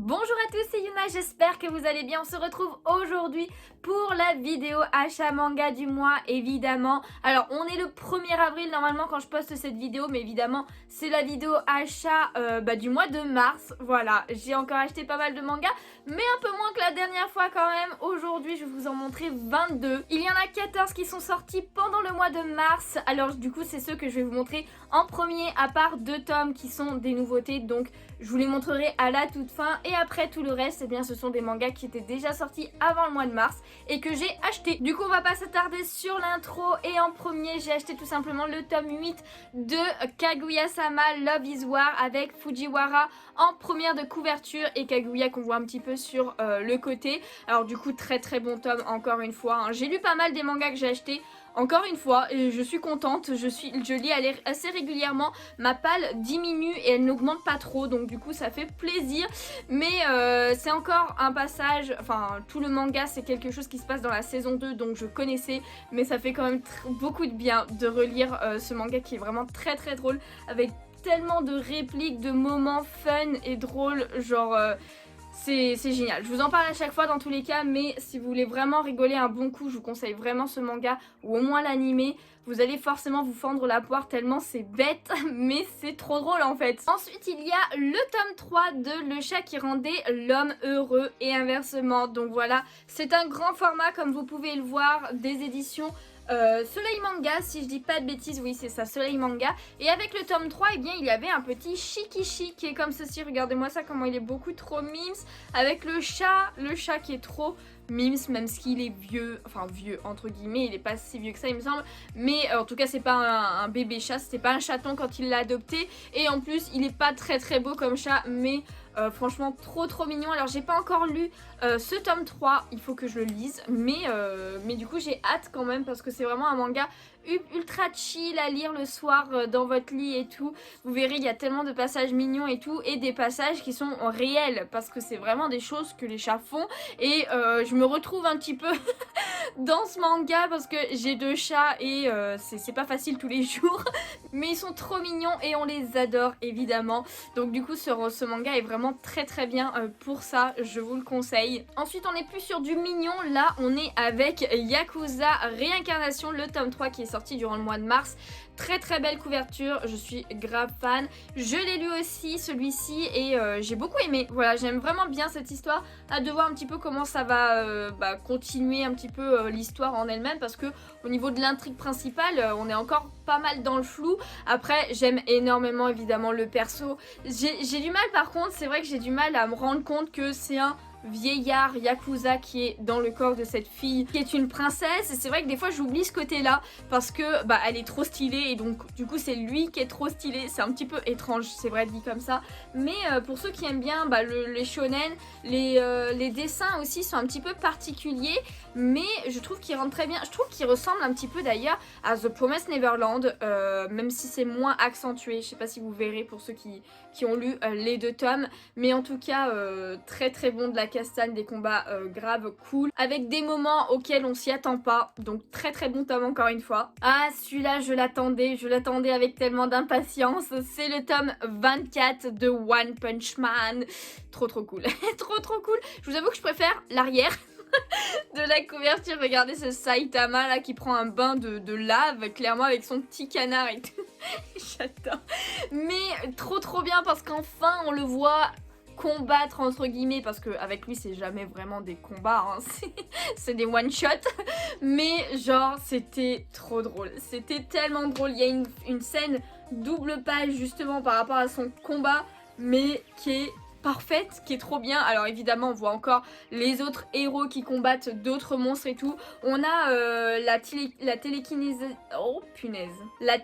Bonjour à tous, c'est Yuna, j'espère que vous allez bien. On se retrouve aujourd'hui pour la vidéo achat manga du mois, évidemment. Alors, on est le 1er avril normalement quand je poste cette vidéo, mais évidemment, c'est la vidéo achat du mois de mars. Voilà, j'ai encore acheté pas mal de mangas, mais un peu moins que la dernière fois quand même. Aujourd'hui, je vais vous en montrer 22. Il y en a 14 qui sont sortis pendant le mois de mars. Alors, du coup, c'est ceux que je vais vous montrer en premier, à part 2 tomes qui sont des nouveautés. Donc, je vous les montrerai à la toute fin. Et après tout le reste, eh bien, ce sont des mangas qui étaient déjà sortis avant le mois de mars et que j'ai acheté. Du coup, on va pas s'attarder sur l'intro. Et en premier, j'ai acheté tout simplement le tome 8 de Kaguya-sama Love is War avec Fujiwara en première de couverture et Kaguya qu'on voit un petit peu sur le côté. Alors du coup, très très bon tome encore une fois, hein. J'ai lu pas mal des mangas que j'ai achetés. Encore une fois, et je suis contente, je lis assez régulièrement, ma palle diminue et elle n'augmente pas trop, donc du coup ça fait plaisir. Mais c'est encore un passage, enfin tout le manga c'est quelque chose qui se passe dans la saison 2, donc je connaissais, mais ça fait quand même beaucoup de bien de relire ce manga qui est vraiment très très drôle, avec tellement de répliques, de moments fun et drôles, genre... c'est génial, je vous en parle à chaque fois dans tous les cas, mais si vous voulez vraiment rigoler un bon coup, je vous conseille vraiment ce manga, ou au moins l'animé. Vous allez forcément vous fendre la poire tellement c'est bête, mais c'est trop drôle en fait. Ensuite, il y a le tome 3 de Le chat qui rendait l'homme heureux et inversement. Donc voilà, c'est un grand format comme vous pouvez le voir, des éditions Soleil Manga, si je dis pas de bêtises, oui c'est ça, Soleil Manga. Et avec le tome 3, eh bien, il y avait un petit Shikishi qui est comme ceci, regardez-moi ça, comment il est beaucoup trop mimes. Avec le chat qui est trop mimes, même s'il est vieux, enfin vieux entre guillemets, il est pas si vieux que ça il me semble. Mais en tout cas c'est pas un bébé chat, c'était pas un chaton quand il l'a adopté. Et en plus il est pas très très beau comme chat, mais... franchement trop mignon. Alors j'ai pas encore lu ce tome 3, il faut que je le lise, mais du coup j'ai hâte quand même parce que c'est vraiment un manga ultra chill à lire le soir dans votre lit et tout. Vous verrez, il y a tellement de passages mignons et tout, et des passages qui sont réels parce que c'est vraiment des choses que les chats font. Et je me retrouve un petit peu dans ce manga parce que j'ai 2 chats et c'est pas facile tous les jours, mais ils sont trop mignons et on les adore évidemment. Donc du coup ce manga est vraiment très bien pour ça, je vous le conseille. Ensuite on est plus sur du mignon, là on est avec Yakuza Réincarnation, le tome 3 qui est sorti durant le mois de mars. Très belle couverture, je suis grave fan. Je l'ai lu aussi celui-ci et j'ai beaucoup aimé. Voilà, j'aime vraiment bien cette histoire. Hâte de voir un petit peu comment ça va continuer un petit peu l'histoire en elle-même, parce que au niveau de l'intrigue principale, on est encore pas mal dans le flou. Après, j'aime énormément évidemment le perso. J'ai du mal par contre, c'est vrai que j'ai du mal à me rendre compte que c'est un vieillard Yakuza qui est dans le corps de cette fille qui est une princesse, et c'est vrai que des fois j'oublie ce côté là parce que elle est trop stylée et donc du coup c'est lui qui est trop stylé. C'est un petit peu étrange, c'est vrai dit comme ça, mais pour ceux qui aiment bien les shonen, les dessins aussi sont un petit peu particuliers, mais je trouve qu'ils rentrent très bien. Je trouve qu'ils ressemblent un petit peu d'ailleurs à The Promised Neverland, même si c'est moins accentué. Je sais pas si vous verrez pour ceux qui ont lu les 2 tomes, mais en tout cas très bon, de la castagne, des combats grave cool, avec des moments auxquels on s'y attend pas, donc très bon tome encore une fois. Ah, celui-là je l'attendais avec tellement d'impatience, c'est le tome 24 de One Punch Man. Trop cool. trop cool. Je vous avoue que je préfère l'arrière de la couverture. Regardez ce Saitama là qui prend un bain de lave clairement avec son petit canard et tout. J'adore. Mais trop bien parce qu'enfin on le voit combattre entre guillemets, parce qu'avec lui c'est jamais vraiment des combats, hein. C'est des one shot, mais genre c'était trop drôle, c'était tellement drôle. Il y a une scène double page justement par rapport à son combat, mais qui est parfaite, qui est trop bien. Alors évidemment on voit encore les autres héros qui combattent d'autres monstres et tout. On a la télékinésiste, oh punaise, la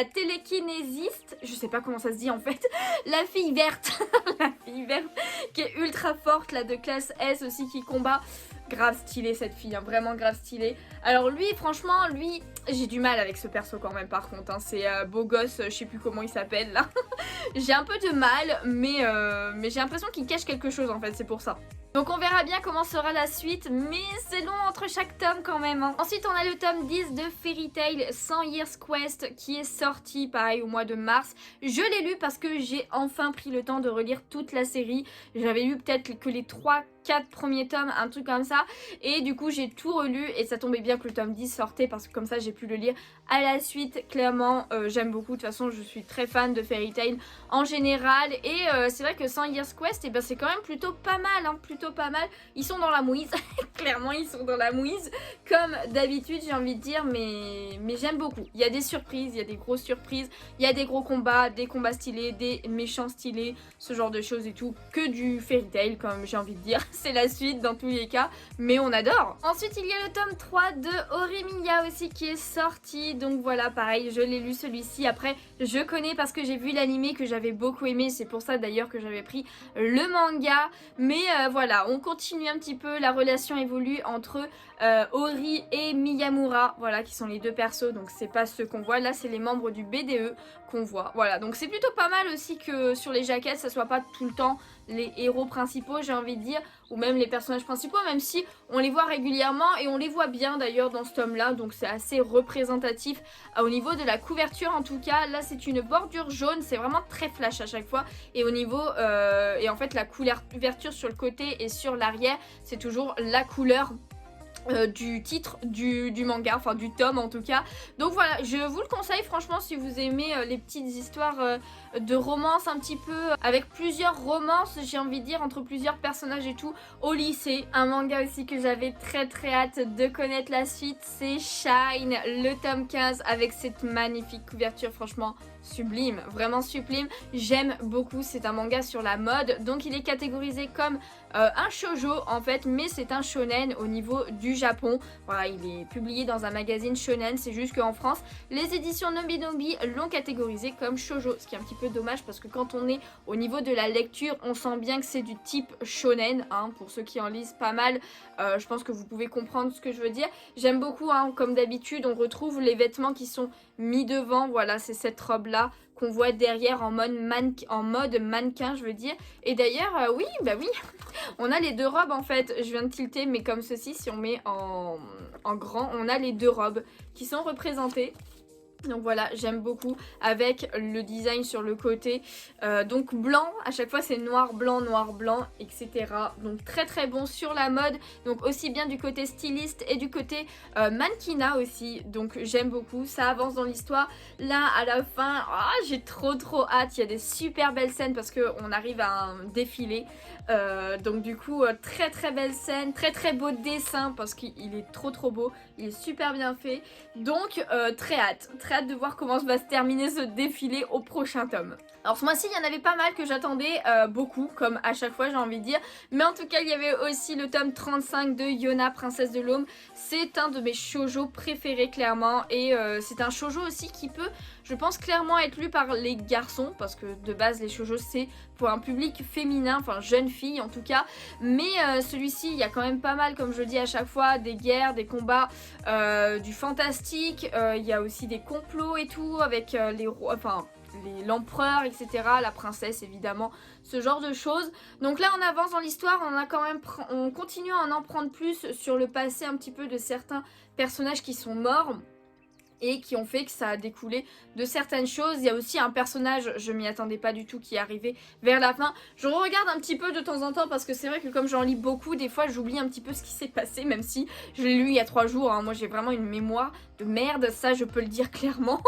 télékinésiste, je sais pas comment ça se dit en fait, la fille verte, la fille verte qui est ultra forte là, de classe S aussi, qui combat. Grave stylé cette fille, hein, vraiment grave stylé. Alors lui, franchement, j'ai du mal avec ce perso quand même par contre, hein. C'est beau gosse, je sais plus comment il s'appelle là. J'ai un peu de mal, mais j'ai l'impression qu'il cache quelque chose en fait, c'est pour ça. Donc on verra bien comment sera la suite, mais c'est long entre chaque tome quand même, hein. Ensuite on a le tome 10 de Fairy Tail 100 Years Quest qui est sorti pareil au mois de mars. Je l'ai lu parce que j'ai enfin pris le temps de relire toute la série. J'avais lu peut-être que les 3-4 premiers tomes, un truc comme ça, et du coup j'ai tout relu et ça tombait bien que le tome 10 sortait parce que comme ça j'ai pu le lire à la suite. Clairement j'aime beaucoup, de toute façon je suis très fan de Fairy Tail en général, et c'est vrai que 100 Years Quest, et ben, c'est quand même plutôt pas mal, hein, plutôt pas mal. Ils sont dans la mouise, clairement ils sont dans la mouise comme d'habitude, j'ai envie de dire, mais j'aime beaucoup. Il y a des surprises, il y a des grosses surprises, il y a des gros combats, des combats stylés, des méchants stylés, ce genre de choses et tout, que du Fairy Tail comme j'ai envie de dire. C'est la suite dans tous les cas, mais on adore. Ensuite il y a le tome 3 de Horimiya aussi qui est sorti, donc voilà, pareil, je l'ai lu celui-ci. Après je connais parce que j'ai vu l'animé que j'avais beaucoup aimé, c'est pour ça d'ailleurs que j'avais pris le manga, mais voilà, on continue un petit peu, la relation évolue entre Ori et Miyamura, voilà, qui sont les deux persos, donc c'est pas ceux qu'on voit, là c'est les membres du BDE qu'on voit, voilà, donc c'est plutôt pas mal aussi que sur les jaquettes ça soit pas tout le temps les héros principaux, j'ai envie de dire, ou même les personnages principaux, même si on les voit régulièrement et on les voit bien d'ailleurs dans ce tome là, donc c'est assez représentatif au niveau de la couverture. En tout cas là c'est une bordure jaune, c'est vraiment très flash à chaque fois, et au niveau et en fait la couverture sur le côté et sur l'arrière c'est toujours la couleur du titre du manga, enfin du tome en tout cas. Donc voilà, je vous le conseille franchement si vous aimez les petites histoires de romance un petit peu, avec plusieurs romances, j'ai envie de dire, entre plusieurs personnages et tout, au lycée. Un manga aussi que j'avais très hâte de connaître la suite, c'est Shine, le tome 15, avec cette magnifique couverture, franchement sublime, vraiment sublime, j'aime beaucoup. C'est un manga sur la mode, donc il est catégorisé comme un shoujo en fait, mais c'est un shonen au niveau du Japon. Voilà, il est publié dans un magazine shonen, c'est juste qu'en France les éditions Nobinobi l'ont catégorisé comme shoujo, ce qui est un petit peu dommage parce que quand on est au niveau de la lecture on sent bien que c'est du type shonen, hein, pour ceux qui en lisent pas mal, je pense que vous pouvez comprendre ce que je veux dire. J'aime beaucoup, hein, comme d'habitude on retrouve les vêtements qui sont mis devant, voilà, c'est cette robe là qu'on voit derrière en mode mannequin, je veux dire. Et d'ailleurs oui, bah oui, on a les deux robes en fait, je viens de tilter, mais comme ceci, si on met en grand, on a les deux robes qui sont représentées. Donc voilà, j'aime beaucoup, avec le design sur le côté, donc blanc, à chaque fois c'est noir, blanc, etc. Donc très bon sur la mode, donc aussi bien du côté styliste et du côté mannequinat aussi, donc j'aime beaucoup, ça avance dans l'histoire. Là à la fin, j'ai trop hâte, il y a des super belles scènes parce qu'on arrive à un défilé, donc du coup très belle scène, très beau dessin parce qu'il est trop beau, il est super bien fait, donc très hâte de voir comment va se terminer ce défilé au prochain tome. Alors ce mois-ci il y en avait pas mal que j'attendais beaucoup, comme à chaque fois j'ai envie de dire, mais en tout cas il y avait aussi le tome 35 de Yona, Princesse de l'Aube. C'est un de mes shoujo préférés clairement, et c'est un shoujo aussi qui peut, je pense, clairement être lu par les garçons, parce que de base les shoujo c'est pour un public féminin, enfin jeune fille en tout cas, mais celui-ci il y a quand même pas mal, comme je dis à chaque fois, des guerres, des combats, du fantastique, il y a aussi des complots et tout avec les rois, enfin l'empereur, etc., la princesse évidemment, ce genre de choses. Donc là on avance dans l'histoire, on continue à en prendre plus sur le passé un petit peu de certains personnages qui sont morts et qui ont fait que ça a découlé de certaines choses. Il y a aussi un personnage, je m'y attendais pas du tout, qui est arrivé vers la fin. Je regarde un petit peu de temps en temps parce que c'est vrai que comme j'en lis beaucoup, des fois j'oublie un petit peu ce qui s'est passé, même si je l'ai lu il y a 3 jours, hein. Moi j'ai vraiment une mémoire de merde, ça je peux le dire clairement.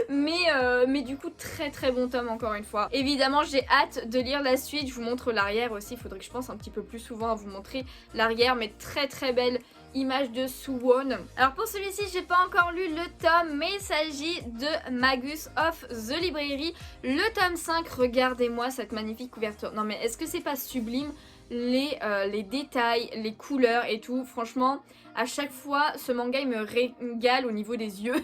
mais du coup très bon tome encore une fois. Évidemment j'ai hâte de lire la suite, je vous montre l'arrière aussi, il faudrait que je pense un petit peu plus souvent à vous montrer l'arrière, mais très belle image de Suwon. Alors pour celui-ci j'ai pas encore lu le tome, mais il s'agit de Magus of the Library, le tome 5. Regardez-moi cette magnifique couverture, non mais est-ce que c'est pas sublime, les détails, les couleurs et tout, franchement à chaque fois ce manga il me régale au niveau des yeux.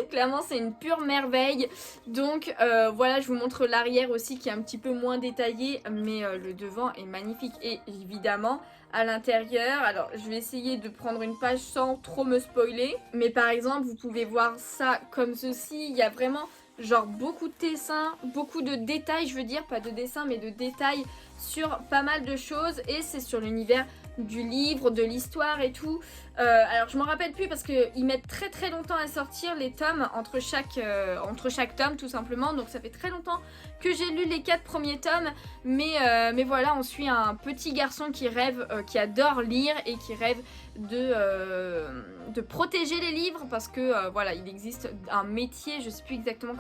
Clairement c'est une pure merveille. Donc voilà, je vous montre l'arrière aussi qui est un petit peu moins détaillé, mais le devant est magnifique. Et évidemment à l'intérieur, alors je vais essayer de prendre une page sans trop me spoiler, mais par exemple vous pouvez voir ça comme ceci, il y a vraiment genre beaucoup de dessins, beaucoup de détails, je veux dire, pas de dessins mais de détails sur pas mal de choses, et c'est sur l'univers du livre, de l'histoire et tout. Alors je m'en rappelle plus parce qu'ils mettent très longtemps à sortir les tomes entre chaque tome tout simplement, donc ça fait très longtemps que j'ai lu les 4 premiers tomes, mais voilà, on suit un petit garçon qui rêve, qui adore lire et qui rêve de protéger les livres parce que voilà, il existe un métier, je sais plus exactement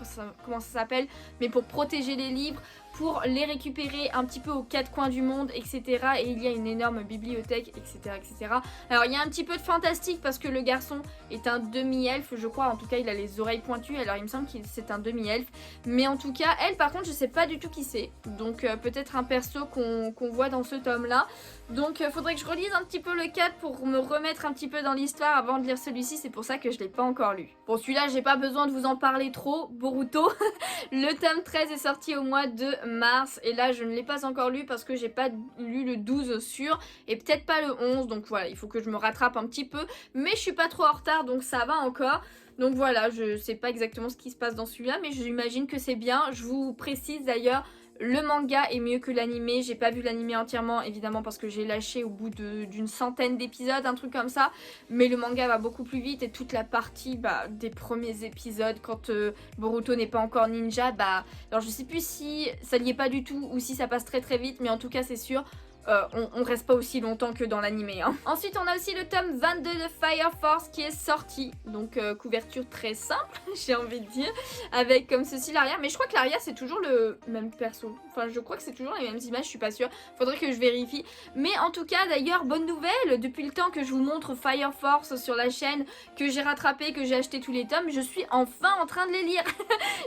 comment ça s'appelle, mais pour protéger les livres, pour les récupérer un petit peu aux 4 coins du monde, etc. Et il y a une énorme bibliothèque, etc. etc. Alors il y a un petit peu de fantastique parce que le garçon est un demi-elfe, je crois, en tout cas il a les oreilles pointues, alors il me semble que c'est un demi-elfe. Mais en tout cas, elle par contre je sais pas du tout qui c'est, donc peut-être un perso qu'on voit dans ce tome là. Donc faudrait que je relise un petit peu le 4 pour me remettre un petit peu dans l'histoire avant de lire celui-ci, c'est pour ça que je l'ai pas encore lu. Bon, celui-là j'ai pas besoin de vous en parler trop, Boruto. Le tome 13 est sorti au mois de mars et là je ne l'ai pas encore lu parce que j'ai pas lu le 12 sûr et peut-être pas le 11, donc voilà, il faut que je me rattrape un petit peu, mais je suis pas trop en retard donc ça va encore. Donc voilà, je sais pas exactement ce qui se passe dans celui-là, mais j'imagine que c'est bien. Je vous précise d'ailleurs, le manga est mieux que l'animé. J'ai pas vu l'animé entièrement évidemment parce que j'ai lâché au bout d'une centaine d'épisodes, un truc comme ça. Mais le manga va beaucoup plus vite et toute la partie des premiers épisodes quand Boruto n'est pas encore ninja, alors je sais plus si ça n'y est pas du tout ou si ça passe très vite, mais en tout cas c'est sûr. On reste pas aussi longtemps que dans l'animé. Ensuite on a aussi le tome 22 de Fire Force qui est sorti. Donc couverture très simple j'ai envie de dire. Avec comme ceci l'arrière. Mais je crois que l'arrière c'est toujours le même perso. Enfin je crois que c'est toujours les mêmes images, je suis pas sûre. Faudrait que je vérifie. Mais en tout cas d'ailleurs bonne nouvelle. Depuis le temps que je vous montre Fire Force sur la chaîne, que j'ai rattrapé, que j'ai acheté tous les tomes, je suis enfin en train de les lire.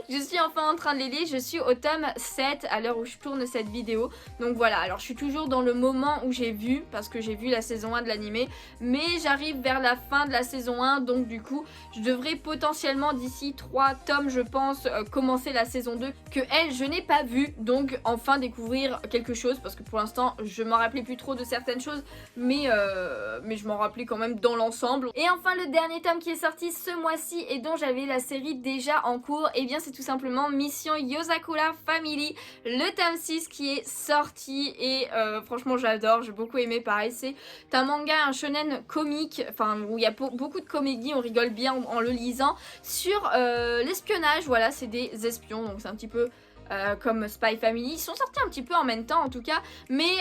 Je suis enfin en train de les lire. Je suis au tome 7 à l'heure où je tourne cette vidéo. Donc voilà, alors je suis toujours dans le moment où j'ai vu, parce que j'ai vu la saison 1 de l'animé, mais j'arrive vers la fin de la saison 1, donc du coup je devrais potentiellement d'ici 3 tomes je pense commencer la saison 2 que elle je n'ai pas vu, donc enfin découvrir quelque chose parce que pour l'instant je m'en rappelais plus trop de certaines choses, mais je m'en rappelais quand même dans l'ensemble. Et enfin le dernier tome qui est sorti ce mois-ci et dont j'avais la série déjà en cours, et bien c'est tout simplement Mission Yozakura Family, le tome 6 qui est sorti et franchement j'adore, j'ai beaucoup aimé. Pareil, c'est un manga, un shonen comique, enfin où il y a beaucoup de comédie, on rigole bien en le lisant, sur l'espionnage. Voilà, c'est des espions, donc c'est un petit peu comme Spy Family. Ils sont sortis un petit peu en même temps en tout cas, mais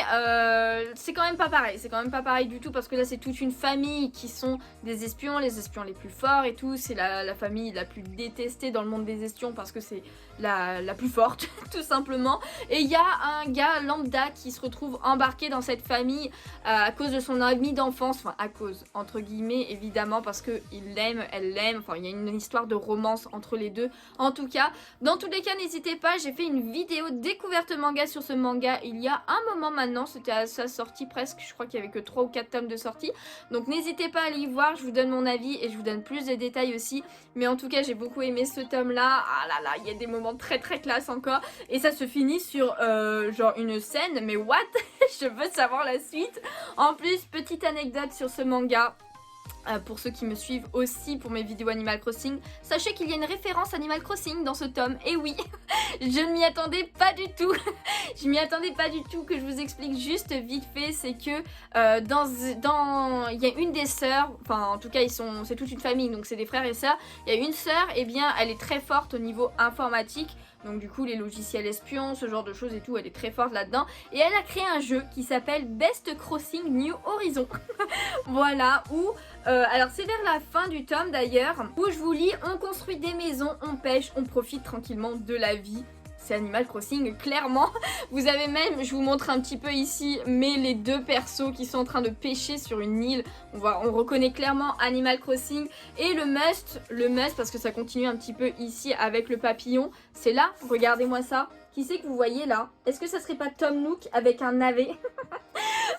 c'est quand même pas pareil, c'est quand même pas pareil du tout parce que là c'est toute une famille qui sont des espions, les espions les plus forts et tout, c'est la famille la plus détestée dans le monde des espions parce que c'est la plus forte tout simplement, et il y a un gars lambda qui se retrouve embarqué dans cette famille à cause de son ami d'enfance, enfin à cause entre guillemets évidemment parce que il l'aime, elle l'aime, enfin il y a une histoire de romance entre les deux. En tout cas, dans tous les cas n'hésitez pas, j'ai fait une vidéo découverte manga sur ce manga il y a un moment maintenant, c'était à sa sortie presque, je crois qu'il y avait que 3 ou 4 tomes de sortie, donc n'hésitez pas à aller y voir, je vous donne mon avis et je vous donne plus de détails aussi, mais en tout cas j'ai beaucoup aimé ce tome là. Ah là là, il y a des moments très classe encore, et ça se finit sur genre une scène, mais what? Je veux savoir la suite. En plus, petite anecdote sur ce manga, pour ceux qui me suivent aussi pour mes vidéos Animal Crossing, sachez qu'il y a une référence Animal Crossing dans ce tome, et oui, je ne m'y attendais pas du tout. Je m'y attendais pas du tout, que je vous explique juste vite fait, c'est que il y a une des sœurs, enfin en tout cas c'est toute une famille, donc c'est des frères et sœurs, il y a une sœur, et bien elle est très forte au niveau informatique, donc du coup les logiciels espions, ce genre de choses et tout, elle est très forte là-dedans, et elle a créé un jeu qui s'appelle Best Crossing New Horizon. Voilà, où alors c'est vers la fin du tome d'ailleurs, où je vous lis: on construit des maisons, on pêche, on profite tranquillement de la vie. C'est Animal Crossing, clairement. Vous avez même, je vous montre un petit peu ici, mais les deux persos qui sont en train de pêcher sur une île. On reconnaît clairement Animal Crossing. Et le must, parce que ça continue un petit peu ici avec le papillon, c'est là, regardez-moi ça. Qui c'est que vous voyez là? Est-ce que ça serait pas Tom Nook avec un navet?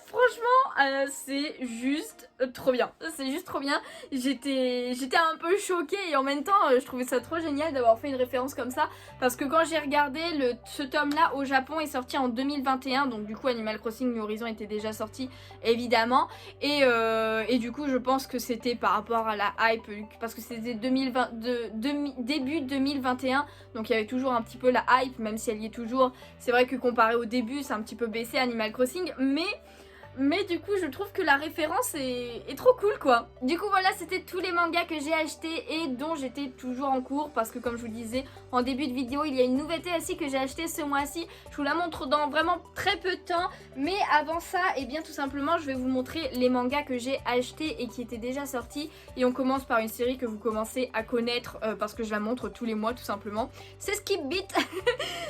Franchement, franchement, c'est juste trop bien. C'est juste trop bien. J'étais un peu choquée et en même temps, je trouvais ça trop génial d'avoir fait une référence comme ça. Parce que quand j'ai regardé, ce tome-là au Japon est sorti en 2021. Donc du coup, Animal Crossing New Horizons était déjà sorti, évidemment. Et du coup, je pense que c'était par rapport à la hype. Parce que c'était début 2021. Donc il y avait toujours un petit peu la hype, même si elle y est toujours. C'est vrai que comparé au début, c'est un petit peu baissé Animal Crossing. Mais du coup je trouve que la référence est trop cool quoi. Du coup voilà, c'était tous les mangas que j'ai achetés et dont j'étais toujours en cours. Parce que comme je vous le disais en début de vidéo, il y a une nouveauté aussi que j'ai achetée ce mois-ci. Je vous la montre dans vraiment très peu de temps. Mais avant ça, et bien tout simplement je vais vous montrer les mangas que j'ai achetés et qui étaient déjà sortis. Et on commence par une série que vous commencez à connaître parce que je la montre tous les mois tout simplement. C'est Skip Beat.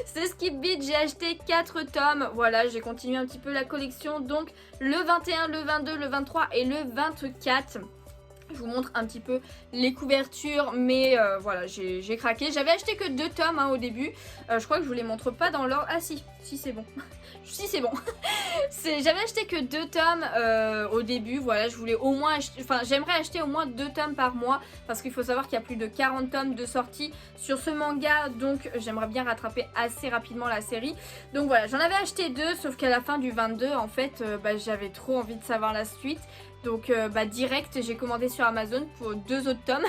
C'est Skip Beat, j'ai acheté 4 tomes. Voilà, j'ai continué un petit peu la collection. Donc le 21, le 22, le 23 et le 24. Je vous montre un petit peu les couvertures, mais voilà, j'ai craqué. J'avais acheté que 2 tomes hein, au début. Je crois que je vous les montre pas dans l'ordre. Ah si c'est bon. Si c'est bon. J'avais acheté que 2 tomes au début. Voilà, je voulais au moins acheter, enfin j'aimerais acheter au moins 2 tomes par mois. Parce qu'il faut savoir qu'il y a plus de 40 tomes de sortie sur ce manga. Donc j'aimerais bien rattraper assez rapidement la série. Donc voilà, j'en avais acheté 2. Sauf qu'à la fin du 22, en fait, j'avais trop envie de savoir la suite. Donc direct, j'ai commandé sur Amazon pour 2 autres tomes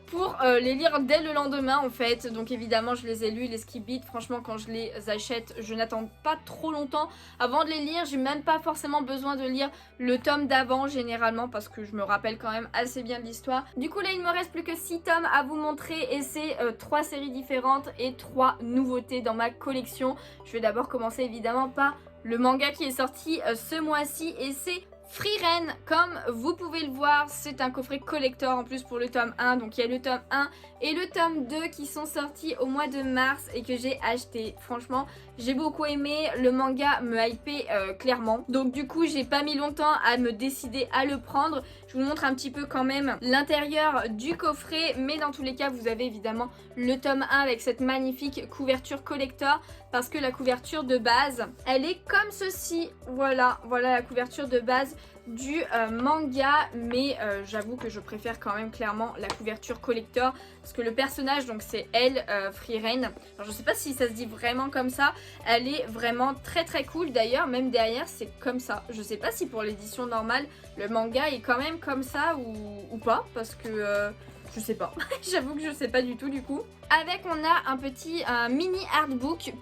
pour les lire dès le lendemain en fait. Donc évidemment je les ai lus, les Skip Beat. Franchement quand je les achète, je n'attends pas trop longtemps avant de les lire. J'ai même pas forcément besoin de lire le tome d'avant généralement parce que je me rappelle quand même assez bien de l'histoire. Du coup là il me reste plus que 6 tomes à vous montrer et c'est 3 séries différentes et 3 nouveautés dans ma collection. Je vais d'abord commencer évidemment par le manga qui est sorti ce mois-ci et c'est Frieren. Comme vous pouvez le voir, c'est un coffret collector en plus pour le tome 1. Donc il y a le tome 1 et le tome 2 qui sont sortis au mois de mars et que j'ai acheté. Franchement, j'ai beaucoup aimé. Le manga me hypait clairement. Donc du coup, j'ai pas mis longtemps à me décider à le prendre. Je vous montre un petit peu quand même l'intérieur du coffret. Mais dans tous les cas, vous avez évidemment le tome 1 avec cette magnifique couverture collector. Parce que la couverture de base, elle est comme ceci. Voilà la couverture de base du manga, mais j'avoue que je préfère quand même clairement la couverture collector parce que le personnage, donc c'est elle, Frieren. Alors je sais pas si ça se dit vraiment comme ça, elle est vraiment très très cool. D'ailleurs même derrière c'est comme ça. Je sais pas si pour l'édition normale le manga est quand même comme ça ou pas parce que je sais pas. J'avoue que je sais pas du tout du coup. Avec on a un petit mini artbook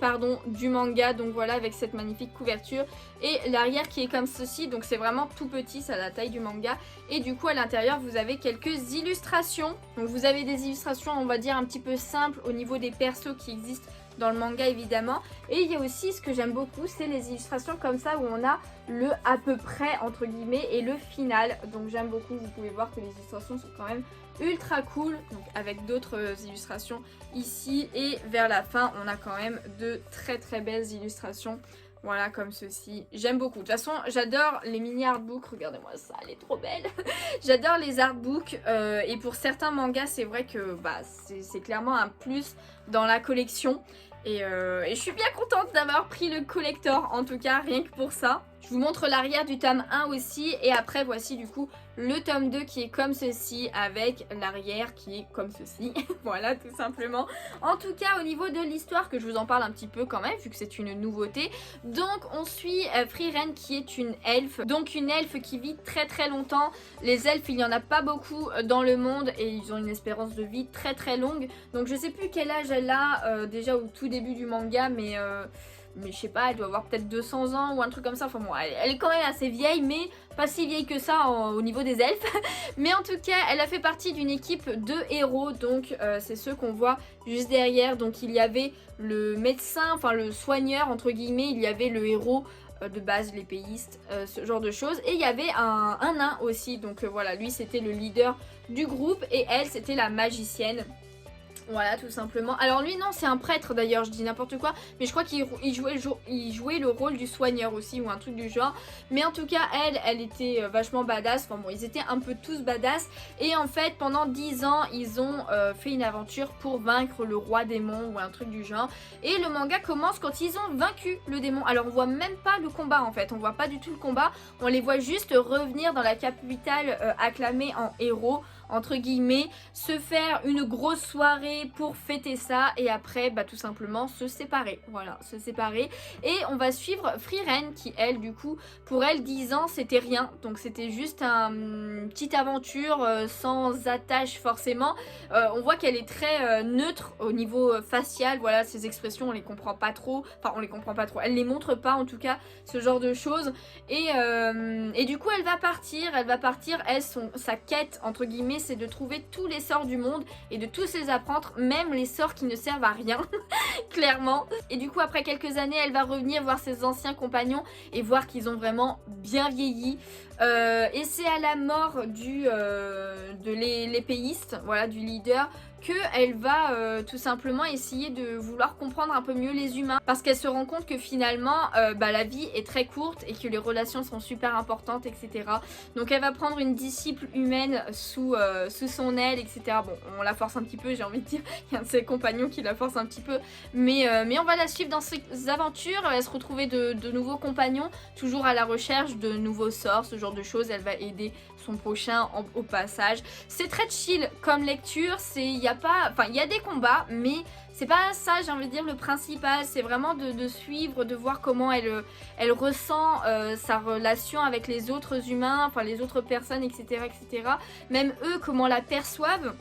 du manga, donc voilà avec cette magnifique couverture et l'arrière qui est comme ceci, donc c'est vraiment tout petit, c'est à la taille du manga et du coup à l'intérieur vous avez quelques illustrations. Donc vous avez des illustrations on va dire un petit peu simples au niveau des persos qui existent dans le manga évidemment, et il y a aussi ce que j'aime beaucoup, c'est les illustrations comme ça où on a le à peu près entre guillemets et le final. Donc j'aime beaucoup, vous pouvez voir que les illustrations sont quand même ultra cool, donc avec d'autres illustrations ici et vers la fin on a quand même de très très belles illustrations. Voilà comme ceci, j'aime beaucoup. De toute façon j'adore les mini artbooks, regardez-moi ça, elle est trop belle. J'adore les artbooks et pour certains mangas c'est vrai que c'est clairement un plus dans la collection. Et je suis bien contente d'avoir pris le collector en tout cas, rien que pour ça. Je vous montre l'arrière du tome 1 aussi et après voici du coup le tome 2 qui est comme ceci avec l'arrière qui est comme ceci. Voilà tout simplement. En tout cas au niveau de l'histoire que je vous en parle un petit peu quand même vu que c'est une nouveauté. Donc on suit Frieren qui est une elfe. Donc une elfe qui vit très très longtemps. Les elfes il n'y en a pas beaucoup dans le monde et ils ont une espérance de vie très très longue. Donc je sais plus quel âge elle a déjà au tout début du manga mais je sais pas, elle doit avoir peut-être 200 ans ou un truc comme ça. Enfin bon, elle est quand même assez vieille, mais pas si vieille que ça au niveau des elfes. Mais en tout cas, elle a fait partie d'une équipe de héros. Donc c'est ceux qu'on voit juste derrière. Donc il y avait le médecin, enfin le soigneur entre guillemets. Il y avait le héros de base, l'épéiste, ce genre de choses. Et il y avait un nain aussi. Donc voilà, lui c'était le leader du groupe et elle c'était la magicienne. Voilà, tout simplement. Alors lui, non, c'est un prêtre d'ailleurs, je dis n'importe quoi, mais je crois qu'il jouait le rôle du soigneur aussi, ou un truc du genre. Mais en tout cas, elle était vachement badass. Enfin bon, ils étaient un peu tous badass. Et en fait, pendant 10 ans, ils ont fait une aventure pour vaincre le roi démon, ou un truc du genre. Et le manga commence quand ils ont vaincu le démon. Alors on voit même pas le combat en fait, on voit pas du tout le combat. On les voit juste revenir dans la capitale acclamée en héros, entre guillemets, se faire une grosse soirée pour fêter ça et après bah tout simplement se séparer, voilà, se séparer. Et on va suivre Frieren qui elle du coup pour elle 10 ans c'était rien, donc c'était juste une petite aventure sans attache forcément. On voit qu'elle est très neutre au niveau facial, voilà, ses expressions on les comprend pas trop, enfin on les comprend pas trop, elle les montre pas en tout cas, ce genre de choses. Et du coup elle va partir, elle sa quête entre guillemets c'est de trouver tous les sorts du monde et de tous les apprendre, même les sorts qui ne servent à rien clairement. Et du coup après quelques années elle va revenir voir ses anciens compagnons et voir qu'ils ont vraiment bien vieilli. Et c'est à la mort de l'épéiste, voilà, du leader, qu'elle va tout simplement essayer de vouloir comprendre un peu mieux les humains, parce qu'elle se rend compte que finalement bah, la vie est très courte et que les relations sont super importantes, etc. Donc elle va prendre une disciple humaine sous son aile, etc. Bon, on la force un petit peu, j'ai envie de dire, il y a un de ses compagnons qui la force un petit peu, mais on va la suivre dans ses aventures. Elle va se retrouver de nouveaux compagnons, toujours à la recherche de nouveaux sorts, ce genre de choses. Elle va aider son prochain au passage. C'est très chill comme lecture, il y a des combats, mais c'est pas ça, j'ai envie de dire, le principal. C'est vraiment de suivre, de voir comment elle ressent sa relation avec les autres humains, enfin les autres personnes, etc., etc. Même eux, comment la perçoivent,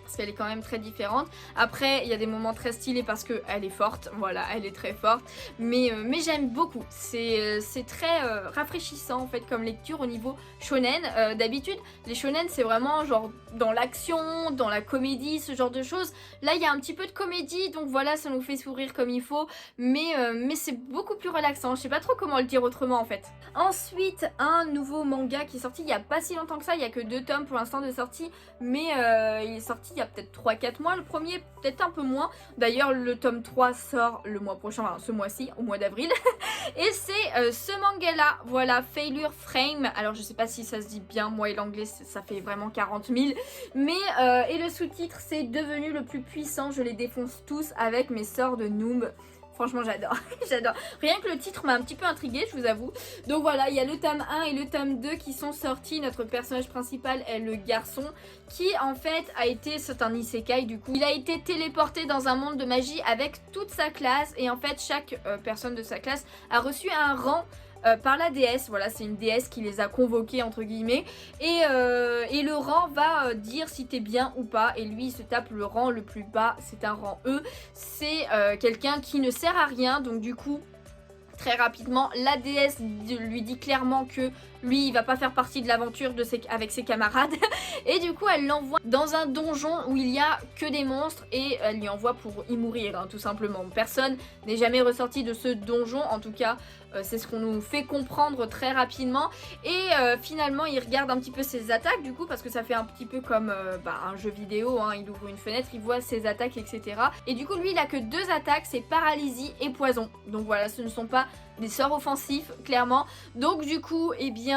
parce qu'elle est quand même très différente. Après, il y a des moments très stylés parce qu'elle est forte, voilà, elle est très forte. Mais j'aime beaucoup, c'est très rafraîchissant en fait comme lecture au niveau shonen. D'habitude, les shonen c'est vraiment genre dans l'action, dans la comédie, ce genre de choses. Là, il y a un petit peu de comédie, donc voilà, ça nous fait sourire comme il faut. Mais c'est beaucoup plus relaxant, je sais pas trop comment le dire autrement en fait. Ensuite, un nouveau manga qui est sorti il y a pas si longtemps que ça, il y a que 2 tomes pour l'instant de sortie, mais il est sorti il y a peut-être 3-4 mois, le premier peut-être un peu moins. D'ailleurs le tome 3 sort le mois prochain, enfin ce mois-ci, au mois d'avril. Et c'est ce manga là, voilà, Failure Frame. Alors je sais pas si ça se dit bien, moi et l'anglais ça fait vraiment 40 000. Mais et le sous-titre c'est devenu le plus puissant, je les défonce tous avec mes sorts de noob. Franchement j'adore, j'adore. Rien que le titre m'a un petit peu intriguée, je vous avoue. Donc voilà, il y a le tome 1 et le tome 2 qui sont sortis. Notre personnage principal est le garçon qui en fait c'est un isekai du coup. Il a été téléporté dans un monde de magie avec toute sa classe et en fait chaque personne de sa classe a reçu un rang par la déesse, voilà, c'est une déesse qui les a convoqués entre guillemets et le rang va dire si t'es bien ou pas, et lui il se tape le rang le plus bas, c'est un rang E, c'est quelqu'un qui ne sert à rien, donc du coup très rapidement la déesse lui dit clairement que lui il va pas faire partie de l'aventure avec ses camarades et du coup elle l'envoie dans un donjon où il y a que des monstres et elle lui envoie pour y mourir, hein, tout simplement. Personne n'est jamais ressorti de ce donjon, en tout cas c'est ce qu'on nous fait comprendre très rapidement. Et finalement il regarde un petit peu ses attaques du coup, parce que ça fait un petit peu comme un jeu vidéo, hein. Il ouvre une fenêtre, il voit ses attaques, etc. Et du coup lui il a que 2 attaques, c'est paralysie et poison. Donc voilà, ce ne sont pas des sorts offensifs clairement. Donc du coup eh bien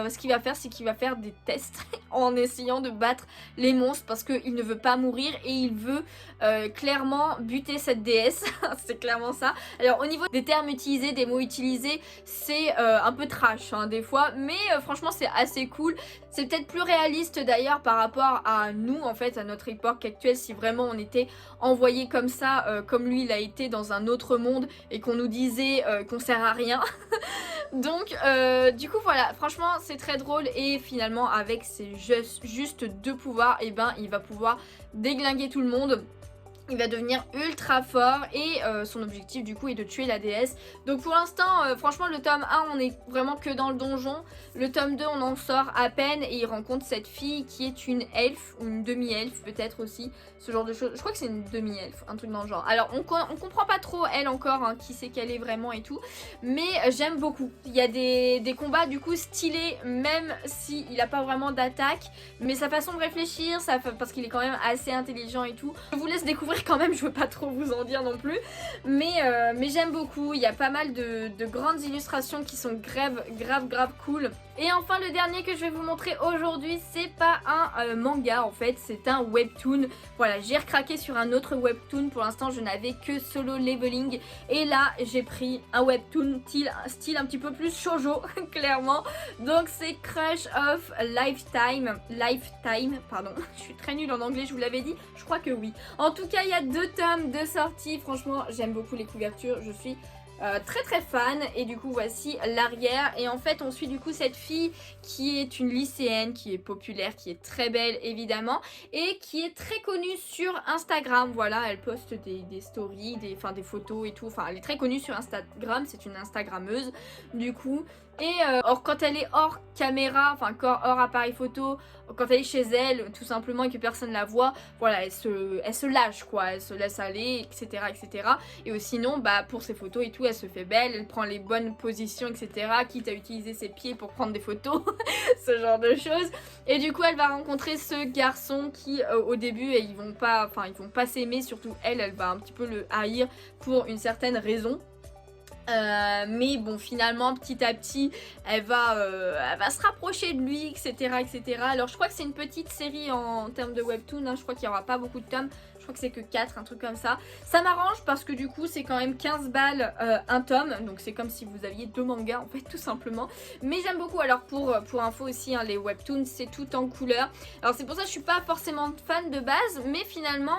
ce qu'il va faire c'est qu'il va faire des tests en essayant de battre les monstres, parce qu'il ne veut pas mourir et il veut clairement buter cette déesse. C'est clairement ça. Alors au niveau des termes utilisés, des mots utilisés, c'est un peu trash hein, des fois, mais franchement c'est assez cool. C'est peut-être plus réaliste d'ailleurs par rapport à nous en fait, à notre époque actuelle, si vraiment on était envoyé comme ça, comme lui il a été dans un autre monde et qu'on nous disait qu'on sert à rien. Donc du coup voilà, franchement c'est très drôle et finalement avec ses juste 2 pouvoirs, et ben il va pouvoir déglinguer tout le monde. il va devenir ultra fort et son objectif du coup est de tuer la déesse. Donc pour l'instant franchement le tome 1 on est vraiment que dans le donjon. Le tome 2 on en sort à peine et il rencontre cette fille qui est une elfe ou une demi-elfe peut-être aussi. Ce genre de choses. Je crois que c'est une demi-elfe, un truc dans le genre. Alors on comprend pas trop elle encore hein, qui c'est qu'elle est vraiment et tout. Mais j'aime beaucoup. Il y a des combats du coup stylés même s'il a pas vraiment d'attaque. Mais sa façon de réfléchir, parce qu'il est quand même assez intelligent et tout. Je vous laisse découvrir quand même, je veux pas trop vous en dire non plus. Mais j'aime beaucoup, il y a pas mal de grandes illustrations qui sont grave cool. Et enfin le dernier que je vais vous montrer aujourd'hui, c'est pas un manga en fait, c'est un webtoon. Voilà, j'ai recraqué sur un autre webtoon, pour l'instant je n'avais que Solo Leveling. Et là j'ai pris un webtoon style un petit peu plus shoujo, clairement. Donc c'est Crush of Lifetime, pardon, je suis très nulle en anglais, je vous l'avais dit, je crois que oui. En tout cas il y a 2 tomes de sortie, franchement j'aime beaucoup les couvertures, je suis très fan. Et du coup voici l'arrière et en fait on suit du coup cette fille qui est une lycéenne, qui est populaire, qui est très belle évidemment et qui est très connue sur Instagram. Voilà, elle poste des stories, des photos et tout, enfin elle est très connue sur Instagram, c'est une Instagrammeuse du coup. Et quand elle est hors caméra, enfin hors appareil photo, quand elle est chez elle tout simplement et que personne la voit, voilà, elle se lâche quoi, elle se laisse aller, etc. Et sinon bah pour ses photos et tout, elle se fait belle, elle prend les bonnes positions, etc. Quitte à utiliser ses pieds pour prendre des photos, ce genre de choses. Et du coup elle va rencontrer ce garçon qui au début ils vont pas s'aimer, surtout elle va un petit peu le haïr pour une certaine raison. Mais bon finalement petit à petit elle va se rapprocher de lui, etc. Alors je crois que c'est une petite série en termes de webtoon hein. Je crois qu'il n'y aura pas beaucoup de tomes, je crois que c'est que 4, un truc comme ça. Ça m'arrange parce que du coup c'est quand même 15 balles un tome, donc c'est comme si vous aviez 2 mangas en fait tout simplement. Mais j'aime beaucoup. Alors pour info aussi hein, les webtoons c'est tout en couleur. Alors c'est pour ça que je suis pas forcément fan de base, mais finalement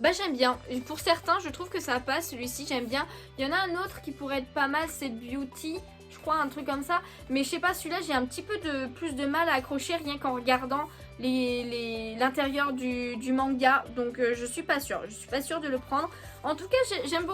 bah j'aime bien, pour certains je trouve que ça passe, celui-ci j'aime bien. Il y en a un autre qui pourrait être pas mal, c'est Beauty, je crois un truc comme ça. Mais je sais pas, celui-là j'ai un petit peu plus de mal à accrocher rien qu'en regardant l'intérieur du manga. Donc je suis pas sûre de le prendre. En tout cas j'aime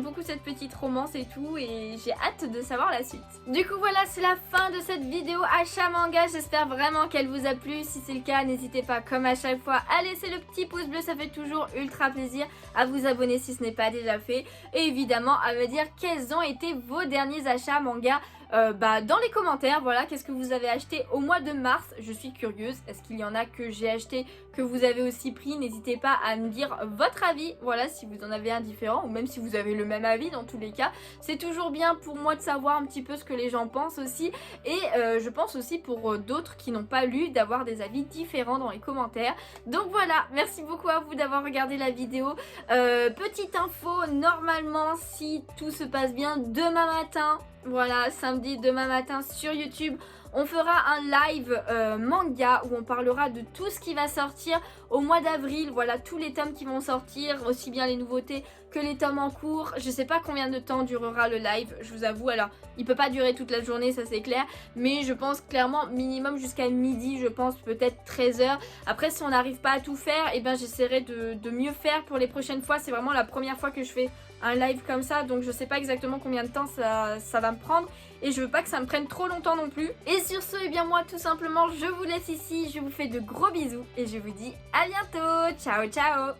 beaucoup cette petite romance et tout, et j'ai hâte de savoir la suite. Du coup voilà, c'est la fin de cette vidéo achat manga, j'espère vraiment qu'elle vous a plu. Si c'est le cas, n'hésitez pas comme à chaque fois à laisser le petit pouce bleu, ça fait toujours ultra plaisir, à vous abonner si ce n'est pas déjà fait, et évidemment à me dire quels ont été vos derniers achats manga dans les commentaires. Voilà, qu'est-ce que vous avez acheté au mois de mars, je suis curieuse. Est-ce qu'il y en a que j'ai acheté que vous avez aussi pris? N'hésitez pas à me dire votre avis, voilà, si vous en avez un différent ou même si vous avez le même avis. Dans tous les cas c'est toujours bien pour moi de savoir un petit peu ce que les gens pensent aussi, et je pense aussi pour d'autres qui n'ont pas lu d'avoir des avis différents dans les commentaires. Donc voilà, merci beaucoup à vous d'avoir regardé la vidéo. Petite info, normalement si tout se passe bien, demain matin, voilà, samedi, demain matin sur YouTube, on fera un live manga où on parlera de tout ce qui va sortir au mois d'avril. Voilà, tous les tomes qui vont sortir, aussi bien les nouveautés que les tomes en cours. Je sais pas combien de temps durera le live, je vous avoue. Alors, il peut pas durer toute la journée, ça c'est clair. Mais je pense clairement minimum jusqu'à midi, je pense peut-être 13 h. Après, si on n'arrive pas à tout faire, eh ben, j'essaierai de mieux faire pour les prochaines fois. C'est vraiment la première fois que je fais un live comme ça, donc je sais pas exactement combien de temps ça va me prendre. Et je veux pas que ça me prenne trop longtemps non plus. Et sur ce, eh bien moi tout simplement je vous laisse ici. Je vous fais de gros bisous et je vous dis à bientôt. Ciao ciao.